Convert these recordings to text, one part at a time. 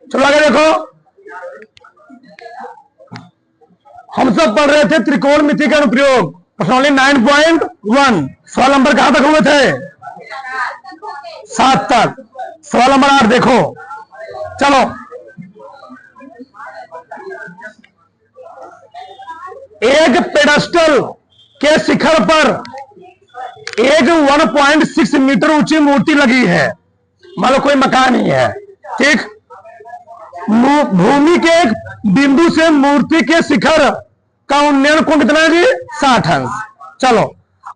चलो आगे देखो, हम सब पढ़ रहे थे त्रिकोणमिति का अनुप्रयोग, प्रश्नावली 9.1। सवाल नंबर कहां तक हुए थे? 7 तक। सवाल नंबर 8 देखो, चलो। एक पेडस्टल के शिखर पर एक 1.6 मीटर ऊंची मूर्ति लगी है। मान लो कोई मकान ही है, ठीक। भूमि के एक बिंदु से मूर्ति के शिखर का उन्नयन कोण कितना है जी? 60 अंश। चलो,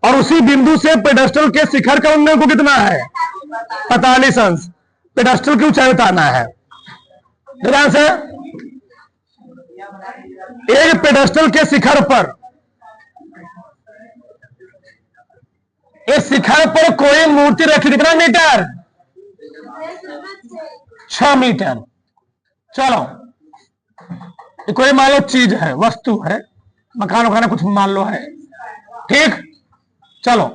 और उसी बिंदु से पेडस्टल के शिखर का उन्नयन कोण कितना है? 45 अंश। पेडस्टल की ऊंचाई बताना है। ध्यान से, एक पेडस्टल के शिखर पर, इस शिखर पर कोई मूर्ति रखी, कितना मीटर? 6 मीटर। चलो, कोई मान लो चीज है, वस्तु है, मकान वकान कुछ मान लो है, ठीक। चलो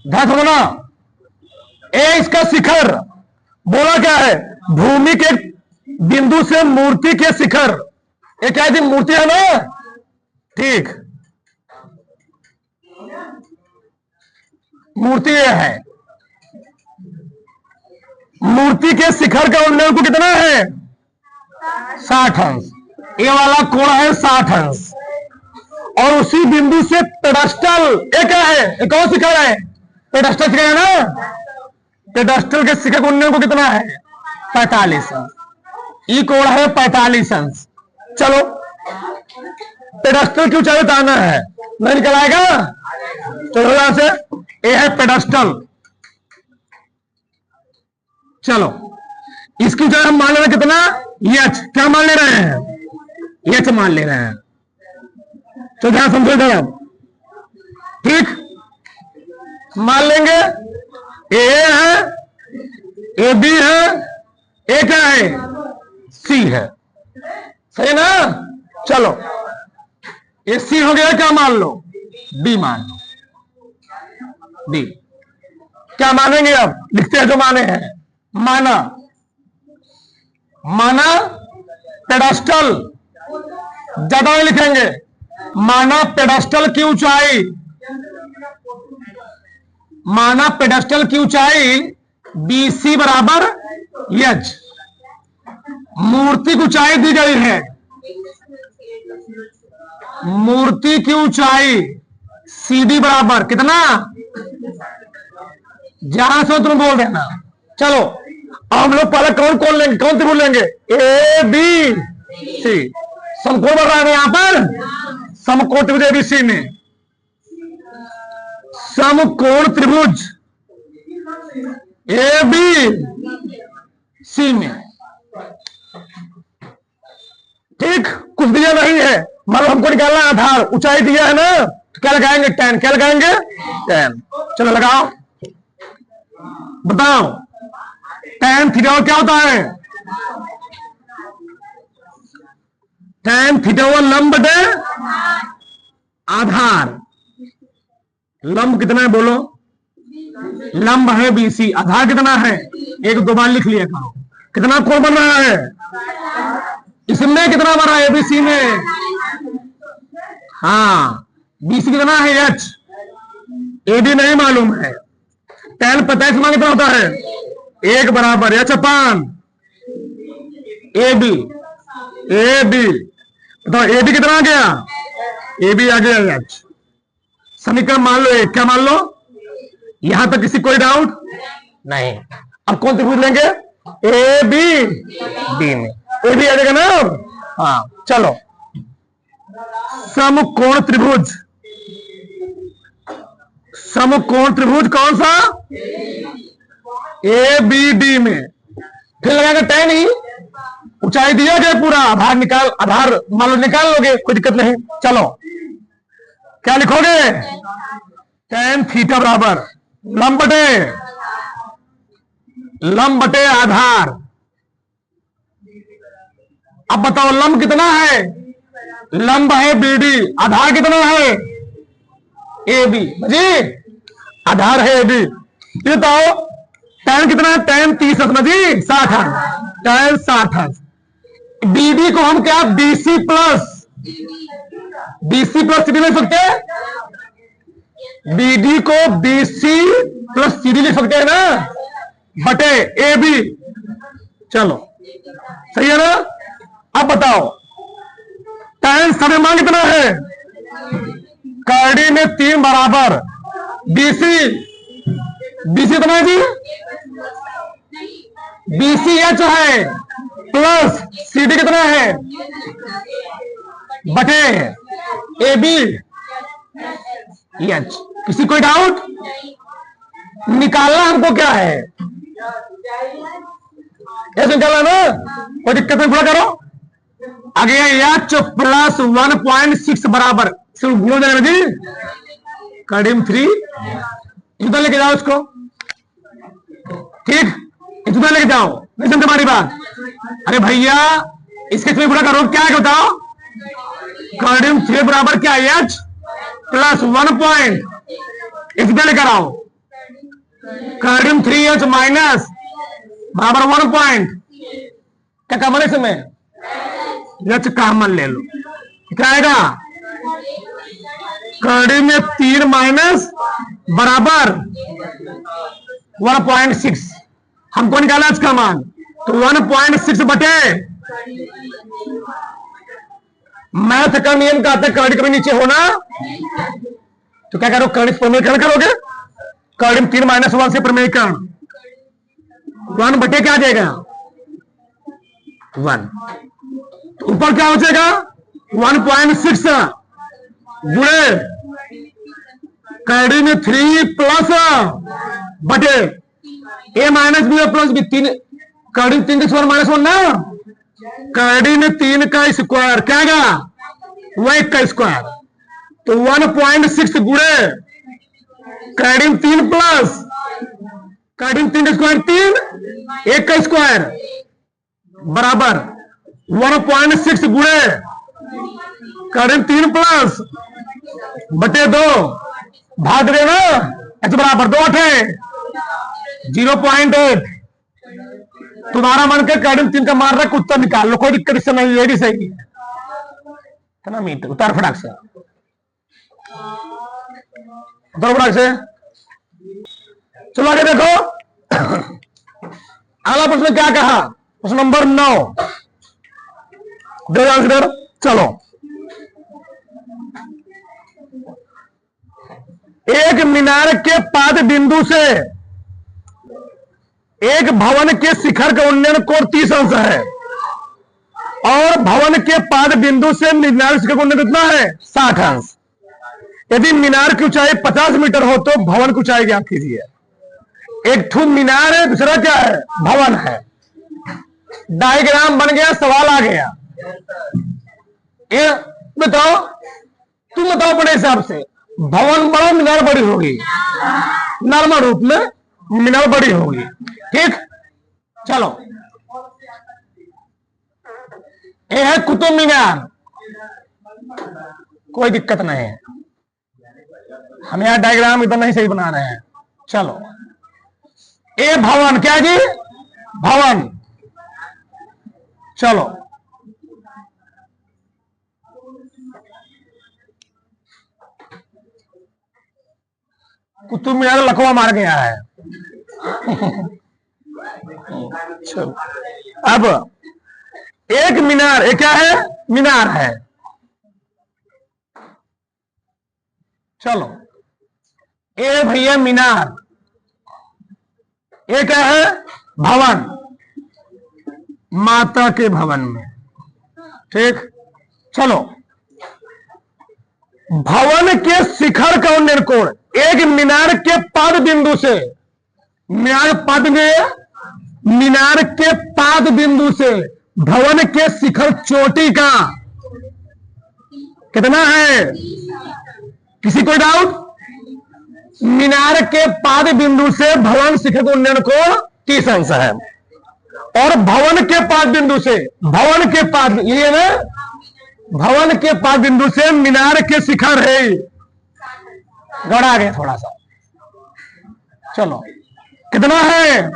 ध्यान सुनो ना, ए इसका शिखर बोला क्या है? भूमि के बिंदु से मूर्ति के शिखर, ये क्या है? मूर्ति है ना, ठीक। मूर्ति ये है, मूर्ति के शिखर का उन्नयन को कितना है? 60 अंश। ये वाला कोण है 60 अंश। और उसी बिंदु से पेडस्टल, ये क्या है? ये कौन शिखर है? पेडस्टल शिखर है ना। पेडस्टल के शिखर का उन्नयन को कितना है? 45 अंश। ये कोण है 45 अंश। चलो, पेडस्टल की ऊंचाई बताना है, नहीं निकल आएगा? चलो यहां से, ये है पेडस्टल। चलो, इसकी ऊंचाई हम मान ले रहे हैं कितना? एच। क्या मान ले रहे हैं? एच मान ले रहे हैं। तो ध्यान समझो जरा, ठीक। मान लेंगे ए है, ए बी है, ए क्या है? सी है, सही ना। चलो, ए सी हो गया, क्या मान लो? बी मान लो। बी क्या मानेंगे? अब लिखते हैं जो माने हैं। माना, माना पेडस्टल, ज्यादा नहीं लिखेंगे। माना पेडस्टल की ऊंचाई, माना पेडस्टल की ऊंचाई BC बराबर एच। मूर्ति की ऊंचाई दी गई है, मूर्ति की ऊंचाई CD बराबर कितना? जहां से तुम बोल देना। चलो, हम लोग पहले कौन कौन लेंगे, कौन त्रिभुज लेंगे? A B C. समकोण बन रहा है यहां पर, समकोण त्रिभुज ABC में, समकोण त्रिभुज ए बी सी में, ठीक। कुछ दिया नहीं है, मतलब हमको निकालना आधार, ऊंचाई दिया है ना, तो क्या लगाएंगे? 10। क्या लगाएंगे? 10। चलो लगाओ, बताओ tan थीटा क्या होता है? tan थीटा लंब बटे आधार। लंब कितना है बोलो? लंब है BC, आधार कितना है? 1-2 बार लिख लिया करो। कितना कोण बन रहा है? इसमें कितना बन रहा है? ABC में, हाँ। BC कितना है? H। AB नहीं मालूम है। tan 50 मान कितना होता है? 1 बराबर H अपान AB। AB तो AB कितना आ गया? AB आ गया H। समीकरण मान लो एक। क्या मान लो? यहां तक किसी कोई डाउट नहीं। अब कौन त्रिभुज लेंगे? AB B में AB आ जाएगा ना। हाँ, चलो, समकोण त्रिभुज, समकोण त्रिभुज कौन सा? ABD में। फिर लगाएगा tan ही, ऊंचाई दिया गया पूरा, आधार निकाल, आधार मान लो निकाल लोगे, कोई दिक्कत नहीं। चलो, क्या लिखोगे? tan थीटा बराबर लंब बटे आधार। अब बताओ लंब कितना है? लंब है BD, आधार कितना है? AB। जी, आधार है AB। ये बताओ tan कितना है? tan 30 समझ जी 60 हर्ट्ज, tan 60 हर्ट्ज। BD को हम क्या BC प्लस CD लिख सकते हैं, BD को BC प्लस CD लिख सकते हैं ना, बटे AB। चलो सही है ना। अब बताओ tan मान कितना है? कार्डी में 3 बराबर, BC कितना है जी? BCH है प्लस CD कितना है? बटे AB H। किसी कोई डाउट? निकालना हमको क्या है? ऐसे निकालना ना, कोई दिक्कत नहीं, पूरा करो। आगे H प्लस 1.6 बराबर सिर्फ गुणो देना जी, करीब 3 इतना लेके जाओ इसको, ठीक, इतना लेके जाओ। नहीं समझे हमारी बात? अरे भैया इसके थ्री पूरा करो, क्या बताओ? करीब 3 बराबर क्या है? H प्लस 1 पॉइंट इतना लेकर आओ, करीब 3H माइनस बराबर 1 पॉइंट। क्या कॉमन है इसमें? H कॉमन ले लो, क्या आएगा? कड़ी में 3 माइनस बराबर 1.6, हमको निकाला H का मान, तो 1.6 बटे, मैथ का नियम कहते हैं कड़ी कभी नीचे होना, तो क्या करो? कड़ी प्रमेयकरण करोगे, कड़ी में 3 माइनस 1 से प्रमेयकरण, 1 बटे क्या देगा? 1। तो ऊपर क्या हो जाएगा? 1.6 गुणे कड़ी में 3 प्लस बटे A minus B plus B, 3 कड़ी 3 का स्क्वायर माइनस 1 ना, कड़ी में 3 का स्क्वायर क्या आएगा? 1 का स्क्वायर, तो 1.6 गुणे कड़ी में 3 प्लस कड़ी में 3 का स्क्वायर 3, 1 का स्क्वायर बराबर 1.6 गुणे करीब 3 प्लस बटे 2 भाग देना, H बराबर 2 8 0.8। तुम्हारा मन के करीब 3 का मार रहा, उत्तर निकाल लो, कोई दिक्कत इससे नहीं, ये भी सही है इतना मीटर उतार फटाक से, उतार फटाक से। चलो आगे देखो, अगला प्रश्न क्या कहा? प्रश्न नंबर 9 दो आंसर। चलो, एक मीनार के पाद बिंदु से एक भवन के शिखर का उन्नयन कोण 30 अंश है, और भवन के पाद बिंदु से मीनार शिखर का उन्नयन कितना है? 60 अंश। यदि मीनार की ऊंचाई 50 मीटर हो तो भवन की ऊंचाई ज्ञात कीजिए। एक ठू मीनार है, दूसरा क्या है? भवन है। डायग्राम बन गया, सवाल आ गया। ये बताओ, तुम बताओ अपने हिसाब से, भवन बड़ा मीनार बड़ी होगी? नॉर्मल रूप में मीनार बड़ी होगी, ठीक। चलो, ये है कुतुब मीनार, कोई दिक्कत नहीं है, हम यहां डायग्राम इतना नहीं सही बना रहे हैं। चलो, ये भवन क्या जी? भवन। चलो, कुतुब मीनार लकवा मार गया है। चलो, अब एक मीनार, ये क्या है? मीनार है। चलो, ये भैया मीनार, ये क्या है? भवन, माता के भवन में, ठीक। चलो, भवन के शिखर का उन्नयन कोण एक मीनार के पाद बिंदु से, मीनार के पाद बिंदु से भवन के शिखर चोटी का कितना है? किसी कोई डाउट? मीनार के पाद बिंदु से भवन शिखर का उन्नयन कोण 30 अंश है, और भवन के पाद बिंदु से, भवन के पाद, ये ना, भवन के पाद बिंदु से मीनार के शिखर है, गड़ा गया थोड़ा सा। चलो, कितना है?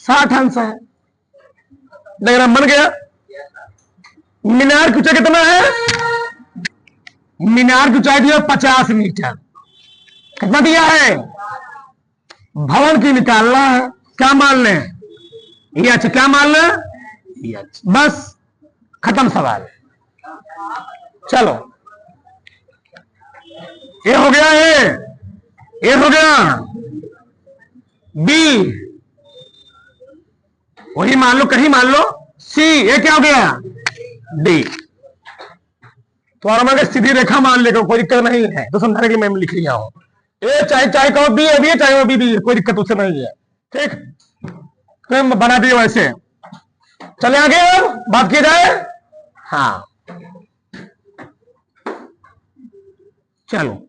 60 अंश है। डायग्राम बन गया। मीनार की ऊंचाई कितना है? मीनार की ऊंचाई दिया 50 मीटर। कितना दिया है? भवन की निकालना है। क्या मान लें? ये अच्छा, क्या मान लें? ये अच्छा, बस खत्म सवाल। चलो, ये हो गया ए, ये हो गया बी, वही मान लो, कहीं मान लो सी, ये क्या हो गया? डी। तो और सीधी रेखा मान लेगा, कोई दिक्कत नहीं है, तो समझाने के लिए मैं लिख लिया हूं। ये चाहे चाहे कहो बी है, बी चाहे वो बी है, कोई दिक्कत उससे नहीं है। ठीक, तो बना दिए वैसे। चले आगे, अब बात की जाए। हाँ, चलो,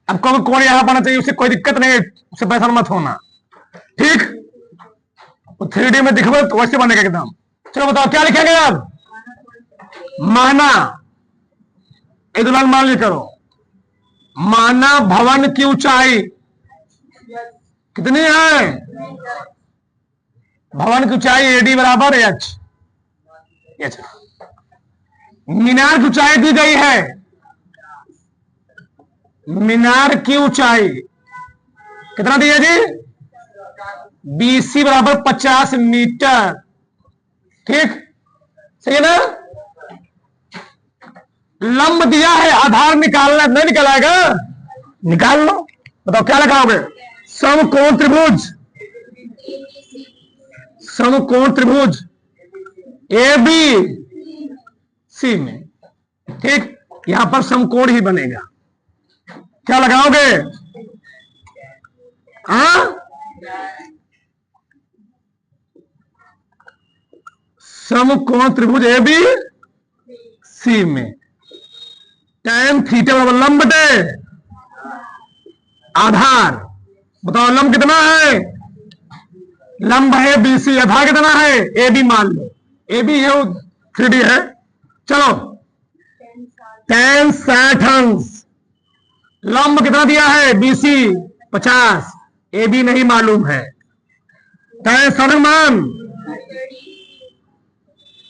अब कौन यहां पाना चाहिए, उससे कोई दिक्कत नहीं है, उससे परेशान मत होना। ठीक, तो 3D में दिखा तो वैसे बनेगा एकदम। चलो बताओ क्या लिखेंगे अब? माना, एक मान ली करो, माना भवन की ऊंचाई कितनी है? भवन की ऊंचाई एडी बराबर एच। मीनार की ऊंचाई दी गई है, मीनार की ऊंचाई कितना दी है जी? BC बराबर 50 मीटर। ठीक, सही है ना? लंब दिया है, आधार निकालना, नहीं निकालेगा? निकाल लो। बताओ क्या लगाओगे? समकोण त्रिभुज, समकोण त्रिभुज ABC में। ठीक, यहां पर समकोण ही बनेगा। क्या लगाओगे? समकोण त्रिभुज ABC में tan थीटा बराबर लंब बटे आधार। बताओ लंब कितना है? लंब है BC, आधार कितना है? AB मान लो, AB है, 3D है। चलो, tan 60 अंश। लंब कितना दिया है? BC 50, AB नहीं मालूम है। tan 60 मान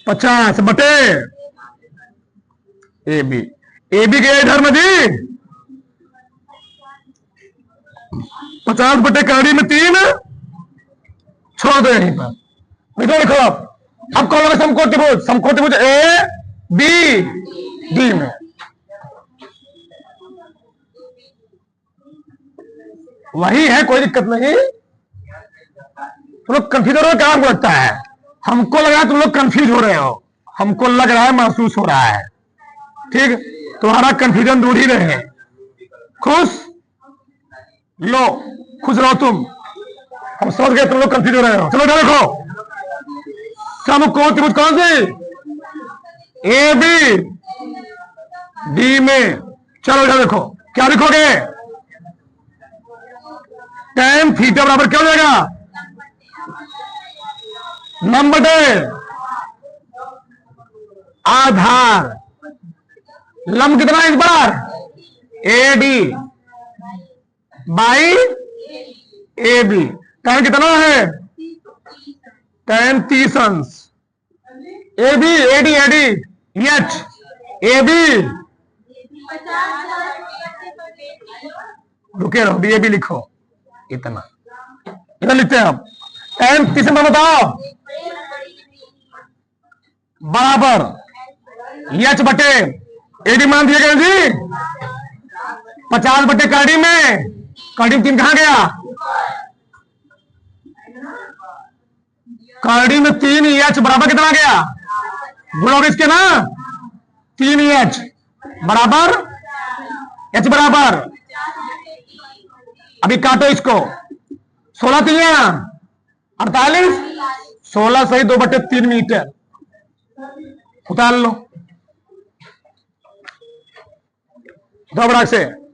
50 बटे AB। AB के इधर में जी 50 बटे कड़ी में 3, छोड़ दो यहीं पर, लिखो लिखो। अब कौन होगा समकोण त्रिभुज? समकोण त्रिभुज ABD में। वही है, कोई दिक्कत नहीं। तुम लोग कंफ्यूज हो रहे हो क्या? आपको लगता है? हमको लगा तुम लोग कंफ्यूज हो रहे हो, हमको लग रहा है, महसूस हो रहा है। ठीक, तुम्हारा कंफ्यूजन दूर ही रहे। खुश लो, खुश रहो तुम। हम समझ गए तुम लोग कंफ्यूज हो रहे हो। चलो देखो, समकोण त्रिभुज कौन सी? AB D में। चलो इधर देखो, क्या लिखोगे? tan थीटा बराबर क्या हो जाएगा? लंब बटे आधार। लंब कितना है इस बार? AD by AB। tan कितना है? tan 30 अंश। AB AD H AB, रुके रहो, BAB लिखो। इतना इतना लिखते हैं आप। tan 30 में बताओ बराबर H बटे AD मान दिए गए जी 50 बटे कड़ी में। कड़ी में 3 कहां गया? कड़ी में 3 H बराबर कितना गया? बोलोगे इसके ना, 3 H बराबर H बराबर, अभी काटो इसको, 16 3 48, 16 सही 2 बटे 3 मीटर। उतार लो 2 बराबर से।